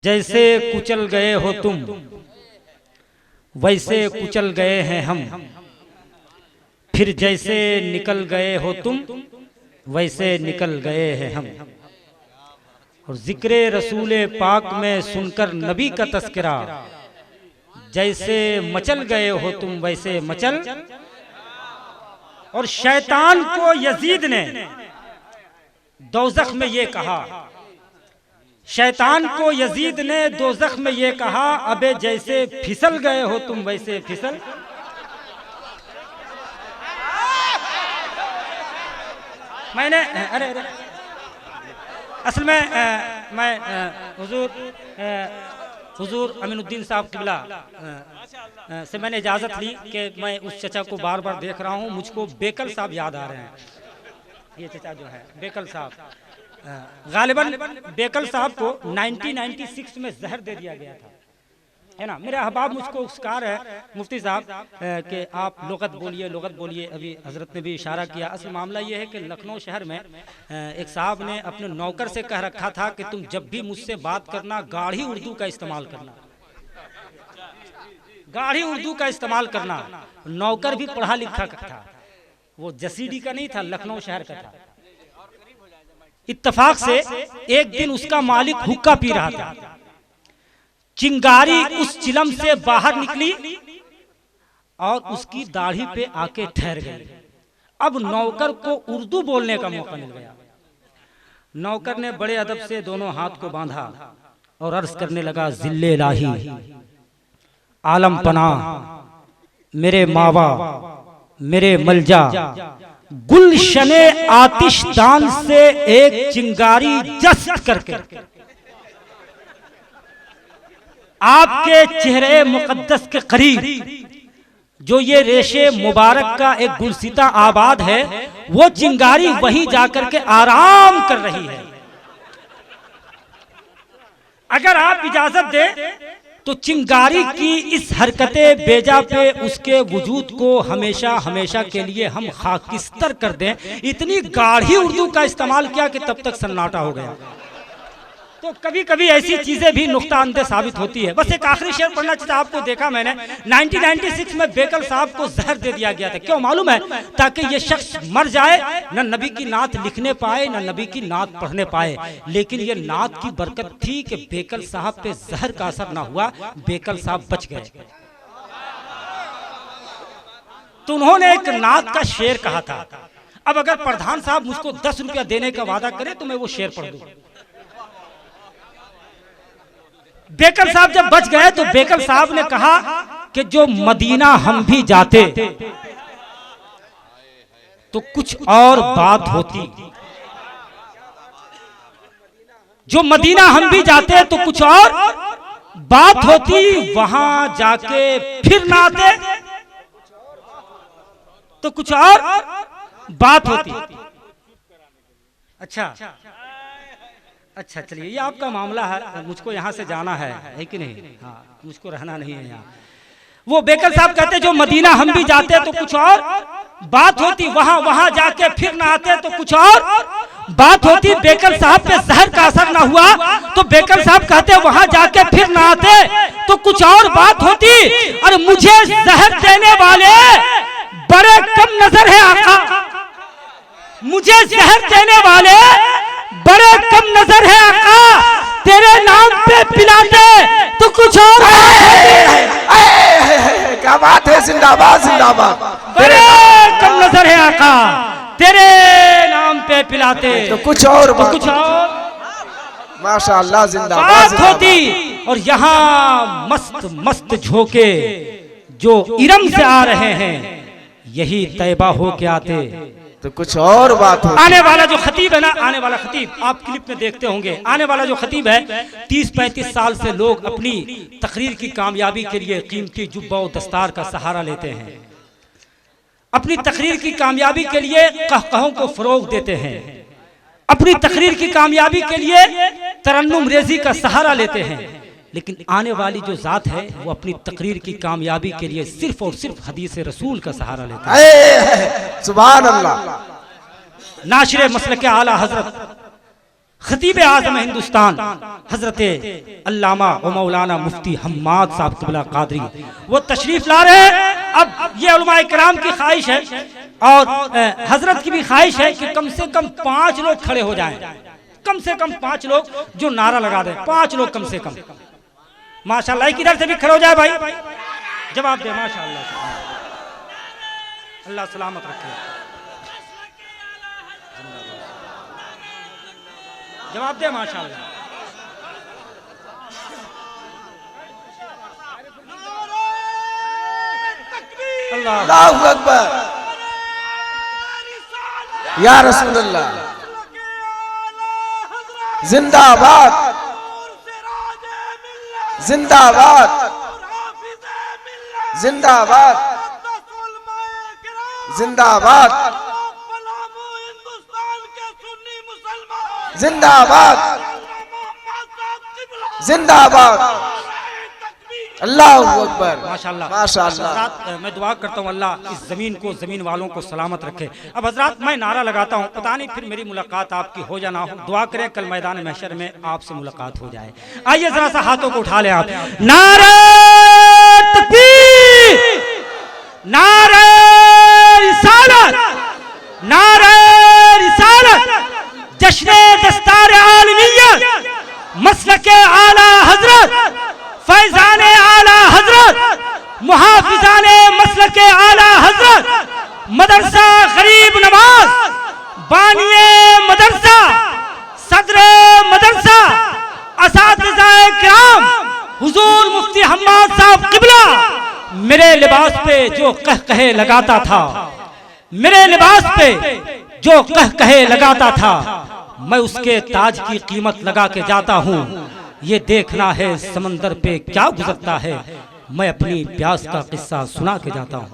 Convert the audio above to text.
जैसे कुचल गए हो तुम वैसे कुचल गए हैं हम, फिर जैसे निकल गए हो तुम वैसे निकल गए हैं हम। और जिक्र रसूल पाक में सुनकर नबी का तस्करा, जैसे मचल गए हो तुम वैसे मचल। और शैतान को यजीद ने दोज़ख में ये कहा, शैतान को यजीद ने दोज़ख में ये कहा, अबे जैसे फिसल गए हो तुम वैसे फिसल। मैंने अरे असल में मैं हुजूर अमीनुद्दीन साहब किबला से मैंने इजाज़त ली कि मैं उस चचा को बार बार देख रहा हूँ, मुझको बेकल साहब याद आ रहे हैं। ये चचा जो है बेकल साहब, गालिबन बेकल साहब को 1996 में जहर दे दिया गया था, है ना। मेरे अहबाब मुझको उसकार है मुफ्ती साहब कि आप लुगत बोलिए। अभी हजरत ने भी इशारा किया। असल मामला ये है कि लखनऊ शहर में एक साहब ने अपने नौकर से कह रखा था कि तुम जब भी मुझसे बात करना गाढ़ी उर्दू का इस्तेमाल करना, गाढ़ी उर्दू का इस्तेमाल करना। नौकर भी पढ़ा लिखा था, वो जसीडी का नहीं था, लखनऊ शहर का था। इत्तफाक से एक दिन उसका मालिक हुक्का पी रहा था, चिंगारी उस चिलम से बाहर निकली और उसकी दाढ़ी पे आके ठहर गई। अब नौकर को उर्दू बोलने का मौका मिल गया। नौकर ने बड़े अदब से दोनों हाथ को बांधा और अर्ज करने लगा, जिल्ले इलाही आलम पनाह मेरे मावा मेरे मलजा, गुलशने आतिशदान से एक चिंगारी जस्ट करके आपके चेहरे मुकद्दस के करीब जो ये रेशे मुबारक का एक गुलसिता आबाद है, वो चिंगारी वहीं जाकर के आराम कर रही है। अगर आप इजाजत दें तो चिंगारी की इस हरकते बेजा पे उसके वजूद को हमेशा हमेशा के लिए हम खाकिस्तर कर दें। इतनी गाढ़ी उर्दू का इस्तेमाल किया कि तब तक सन्नाटा हो गया। तो कभी कभी ऐसी चीजें भी नुक्ता अंदर साबित होती है। बस एक आखिरी शेर पढ़ना चाहता, आपको देखा मैंने 1996 में बेकल साहब को जहर दे दिया गया था। क्यों मालूम है? ताकि ये शख्स मर जाए, न नबी की नात लिखने पाए न नबी की नात पढ़ने पाए। लेकिन ये नात की बरकत थी कि बेकल साहब पे जहर का असर ना हुआ, बेकल साहब बच गए। तो उन्होंने एक नात का शेर कहा था। अब अगर प्रधान साहब मुझको 10 रुपया देने का वादा करे तो मैं वो शेर पढ़ दूं। बेकल साहब जब बच गए तो बेकल साहब ने कहा कि जो मदीना हम भी जाते तो कुछ और बात होती, जो मदीना हम भी जाते तो कुछ और बात होती, वहां जाके फिर ना आते तो कुछ और बात होती। अच्छा चलिए, ये आपका मामला है, मुझको यहाँ से जाना है कि नहीं? हाँ, मुझको रहना नहीं है यहाँ। वो बेकल साहब कहते जो मदीना हम भी जाते तो कुछ और बात होती, वहां जाके फिर ना आते तो कुछ और बात होती। बेकल साहब पे जहर का असर ना हुआ तो बेकल साहब कहते वहां जाके फिर ना आते तो कुछ और बात होती। और मुझे जहर देने वाले बड़े कम नजर है आका, मुझे जहर देने वाले बड़े कम नजर है आका, तेरे नाम पे पिलाते तो कुछ और। क्या बात है, जिंदाबाद जिंदाबाद। बड़े कम नजर है आका, तेरे नाम पे पिलाते तो कुछ और माशाअल्लाह जिंदाबाद होती। और यहाँ मस्त मस्त झोंके जो इरम से आ रहे हैं, यही तैबा हो के आते तो कुछ और बात हो। आने वाला जो खतीब है ना, आने वाला खतीब आप क्लिप में देखते होंगे, आने वाला जो खतीब है 30-35 साल से लोग अपनी तकरीर की कामयाबी के लिए कीमती जुब्बा और दस्तार का सहारा लेते हैं, अपनी तकरीर की कामयाबी के लिए कहकहों को फरोग देते हैं, अपनी तकरीर की कामयाबी के लिए तरन्नुम रेजी का सहारा लेते हैं। लेकिन आने वाली जो जात है वो अपनी तकरीर की कामयाबी के लिए सिर्फ और सिर्फ हदीस रसूल का सहारा लेता है। सुभान अल्लाह। नाशिर मसलक आला हजरत खतीब आज़म हिंदुस्तान हजरत अल्लामा व मौलाना मुफ्ती हम्माद साहब क़िबला क़ादरी वो तशरीफ ला रहे हैं। अब ये उलमाए किराम की ख्वाहिश है और हजरत की भी ख्वाहिश है कि कम से कम 5 लोग खड़े हो जाएं, कम से कम 5 लोग जो नारा लगा दें, 5 लोग कम से कम। माशाल्लाह, किधर से भी खड़े हो जाए भाई, जवाब दे। माशाल्लाह, अल्लाह सलामत रखे, जवाब दे। माशाल्लाह, अल्लाहु अकबर, या रसूलल्लाह, जिंदाबाद जिंदाबाद जिंदाबाद जिंदाबाद जिंदाबाद जिंदाबाद, अल्लाहु अकबर, माशाल्लाह माशाल्लाह। हज़रात, मैं दुआ करता हूँ अल्लाह इस ज़मीन को, ज़मीन वालों को सलामत रखे। अब हज़रात, मैं नारा लगाता हूँ, पता नहीं फिर मेरी मुलाकात आपकी हो या ना हो। दुआ करें कल मैदान महशर में आपसे मुलाकात हो जाए। आइए ज़रा सा हाथों को उठा लें आप। नारे तकबीर, नारे रिसालत, नारे रिसालत, जश्न दस्तार आलमियत, मसलके आला हजरत, फैजाने आला हजरत, मुहाफिजाने मसलके आला हजरत, मदरसा गरीब नवाज, बानिए मदरसा, सदर मदरसा, असातिज़ाए किराम, हुजूर मुफ्ती हम्माद साहब क़िबला, मेरे लिबास पे जो कहे लगाता था, मेरे लिबास पे जो कहे लगाता था, मैं उसके ताज की कीमत लगा के जाता हूँ। ये देखना है समंदर पे क्या गुजरता है, मैं अपनी प्यास का किस्सा सुना के जाता हूँ।